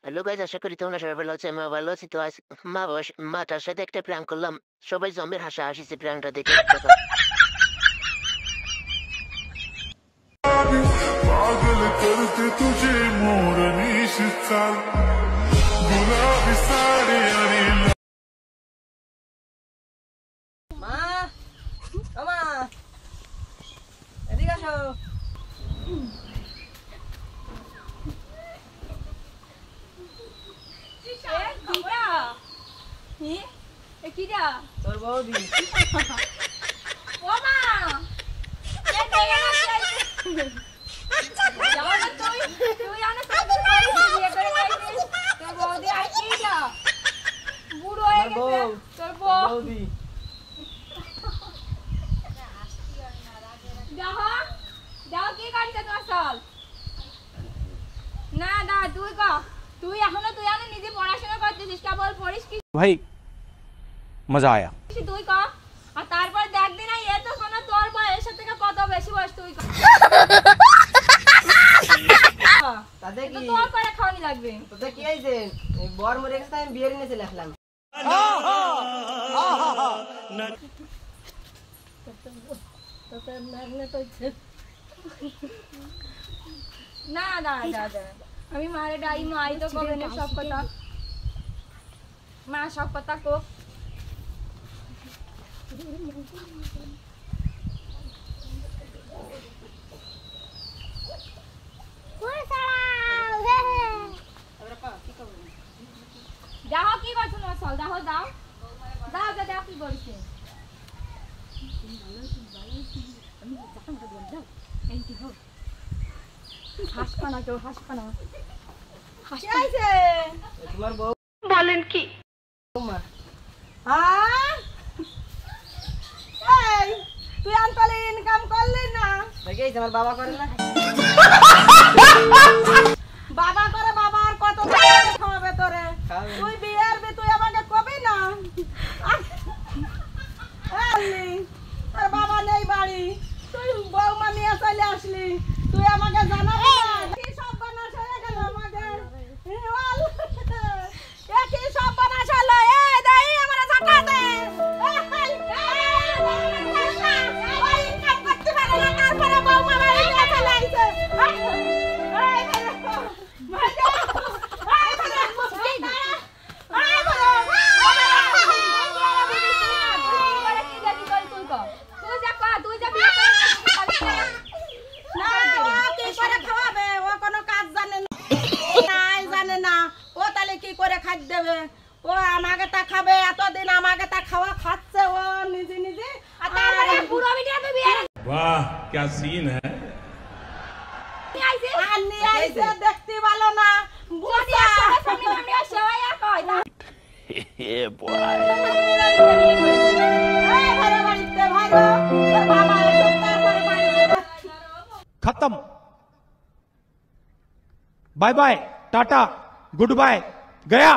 Hello guys, আশা করি তোমরা সবাই ভালো আছো। আমি ভালো আছি। তো আজ মাটার সাথে একটা প্র্যাঙ্ক করলাম। সবাই জম্বির হাসা হাসিছে প্র্যাঙ্কটা দেখে। দেখো। पागल करते तुझे मोरनी चाल गुलाबी साडी आणि মা ও মা এদিকে আসো। তোর বৌদি বৌদি না না তুই ক তুই এখনো তুই আনো নিজে পড়াশোনা করতেছিস কেবল পড়িস কি भाई मजा आया। তুই ক আর তারপর দেখ দিন এ তো কোনো তোর বয়সের থেকে কত বেশি বয়স তুই ক তাতে কি তোর করে খাওয়ানি লাগবে তোতে কি হইছে বর মরে গেছে আমি বিয়ের নিয়ে চলে আসলাম। না না না আমি মারে ডাই মাই তো কবে না সব কথা মা সব কথা কো যাও কি করছো না চল যাও যাও যাও যা যাও কি বলছে হাসপানা কেউ হাসপানা হাসপাইছে তোমার বউ বলেন কি মা এই তুই আনতালে ইনকাম করলি না দেখি আমার বাবা করে না বাবা করে বাবা আর কত টাকা খাওয়াবে তোরে খাওয়াবে। তুই বিয়ের বি তুই আমাকে কবি না আলি তোর বাবা নেই বাড়ি তুই বউমা নিয়ে চলে আসলি তুই আমাকে জানাবি না কি সব বানাস হয়ে গেল আমাকে এ কি সব বানাস হলো এই দেই আমারে ঝাঁটা দে ওই ইনকাম করতে পারে না তারপরে বউমা বাড়ি নিয়ে চলে আইছে দেবে ও আমাকে তা খাবে এতদিন আমাকে তা খাওয়া খাচ্ছে ও নিজে নিজে আর তারপরে পুরো ভিডিও তো বিয়ে वाह क्या सीन है। আইছে আর নিয়ে আইছে দেখতে ভালো না বুঝা সামনে সামনে সবাই আর কয় না এ বয় এই ঘরে বাড়িতে ভাই গো তোর বাবা এসব তারপরে বাড়িতে खत्म। Bye bye tata goodbye गया।